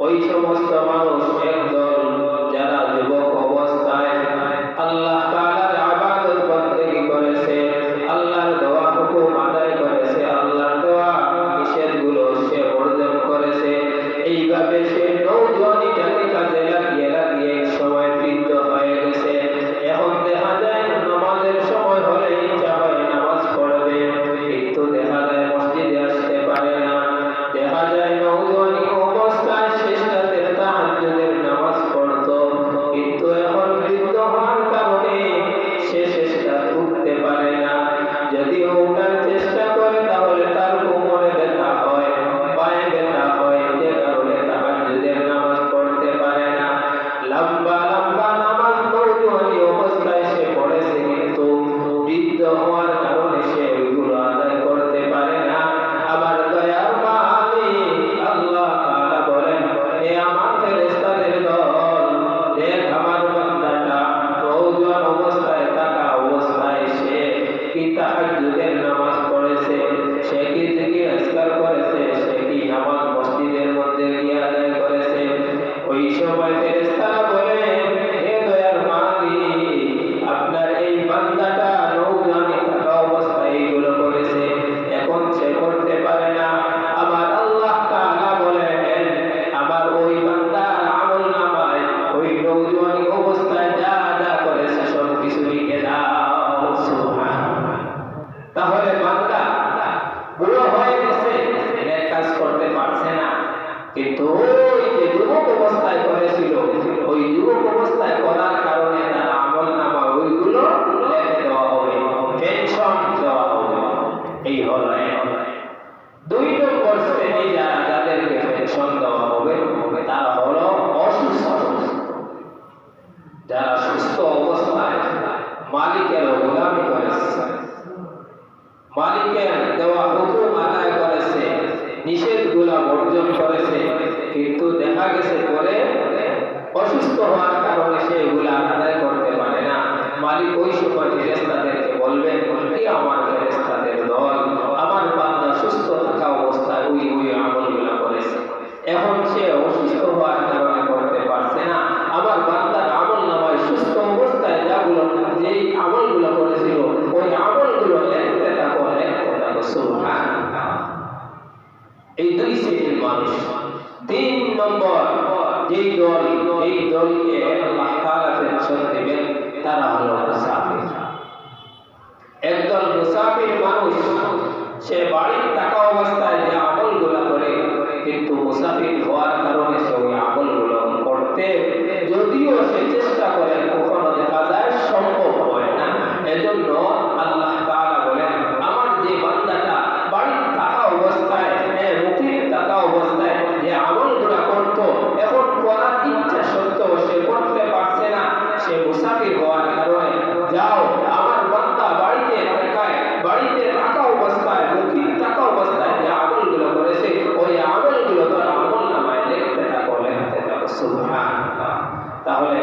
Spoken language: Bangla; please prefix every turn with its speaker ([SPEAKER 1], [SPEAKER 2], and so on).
[SPEAKER 1] ওই সমস্ত মানুষ একদল যারা যুবক অবস্থায় আল্লাহ তাআলার ইবাদত বন্দেগী করেছে, আল্লাহর দেওয়া হুকুম আদায় করেছে, আল্লাহর দেওয়া নিষেধগুলো সে বর্জন করেছে। এইভাবে সে নৌজওয়ানিটাকে কাজে লাগিয়ে লাগিয়ে এক সময় বৃদ্ধ হয়ে গেছে। এখন দেখা যায় নামাজের সময় হলে ইচ্ছা হয় নামাজ পড়বে, কিন্তু দেখা যায় মসজিদে আসতে পারে না। দেখা যায় নৌজওয়ানি অবস্থায় শেষ রাতের তাহাজ্জুদের নামাজ পড়তো, কিন্তু এখন বৃদ্ধ হওয়ার কারণে সে শেষ রাত উঠতে পারে না। যদি ওঠার চেষ্টা করে তাহলে তার কোমরে ব্যথা হয়, পায়ে ব্যথা হয়, যে কারণে তাহাজ্জুদের নামাজ পড়তে পারে না। লম্বা লম্বা নামাজ নৌজওয়ানি অবস্থায় সে পড়েছে, কিন্তু বৃদ্ধ হওয়ার কারণে সে ওইগুলো আদায় করতে পারে না। আবার দয়ার মালিক আল্লাহ তাআলা বলেন, হে আমার ফেরেশতাদের দল, দেখ আমার বান্দাটা নওজোয়ান অবস্থায় থাকা অবস্থায় সে কি তাহাজ্জুদের নামাজ পড়েছে, সে কি জিকির আজকার করেছে, সে কি নামাজ মসজিদের মধ্যে গিয়ে আদায় করেছে। ওই সময় ফেরেশতারা বলে, হে দয়ার মালিক, আপনার এই বান্দাটা নওজোয়ানি থাকা অবস্থায় এইগুলো করেছে, এখন সে করতে পারে না। আবার আল্লাহ তাআলা বলেন, আমার ওই বান্দার আমল নামায় ওই নওজোয়ানি অবস্থায় যা যা করেছে সব কিছু লিখে দাও। সুবহানাল্লাহ। তাহলে বান্দা বুড়ো হয়ে গেছে, নেক কাজ করতে পারছে না, কিন্তু ওই যে যুবক অবস্থায় করেছিল, ওই যুবক অবস্থায় করার কারণে তার আমল নামা ওইগুলো লিখে দেওয়া হবে, পেনশন দেওয়া হবে। এই হলো এক। দুই নম্বর শ্রেণী যাদেরকে পেনশন দেওয়া হবে তারা হলো অসুস্থ, যারা সুস্থ অবস্থায় মালিকের গোলামি করেছে, মালিকের দেওয়া হুকুম আদায় করেছে, নিষেধগুলা বর্জন করেছে, কিন্তু দেখা গেছে পরে অসুস্থ হওয়ার কারণে সে এগুলা আদায় করতে পারে না। মালিক ওই সময় ফেরেশতাদেরকে বলবেন, হে আমার ফেরেশতাদের দল, আমার বান্দা সুস্থ থাকা অবস্থায় ওই ওই আমলগুলা করেছে, এখন সে অসুস্থ হওয়ার কারণে করতে পারছে না। আমার বান্দার আমল নামায় সুস্থ অবস্থায় যেই আমলগুলো করেছিল ওই আমলগুলো লিখতে থাকো, লিখতে থাকো। সুবহানাল্লাহ। এই দুই শ্রেণীর মানুষ। তিন নম্বর যেই দল, এই দলকে আল্লাহ তাআলা পেনশন দিবেন, তারা হলো মুসাফির। একদল মুসাফির মানুষ, সে বাড়ির থাকা অবস্থায় যে আমলগুলো করে, কিন্তু মুসাফির হওয়ার কারণে সে ওই আমলগুলো করতে যদিও সে চেষ্টা করে, কখনো দেখা যায় সম্ভব হয় না। এজন্য আল্লাহ তাআলা বলেন, আমার যে বান্দাটা বাড়ির থাকা অবস্থায়, মুকিম থাকা অবস্থায় যে আমলগুলো করত, এখন করার ইচ্ছা সত্ত্বেও সে করতে পারছে না, সে মুসাফির হওয়ার কারণে, যাও আমার বান্দা বাড়িতে থাকা অবস্থায়, মুকিম থাকা অবস্থায় যে আমলগুলো করেছে ওই আমলগুলো তার আমল নামায় লিখতে থাকো, লিখতে থাকো। সুবহানাল্লাহ। তাহলে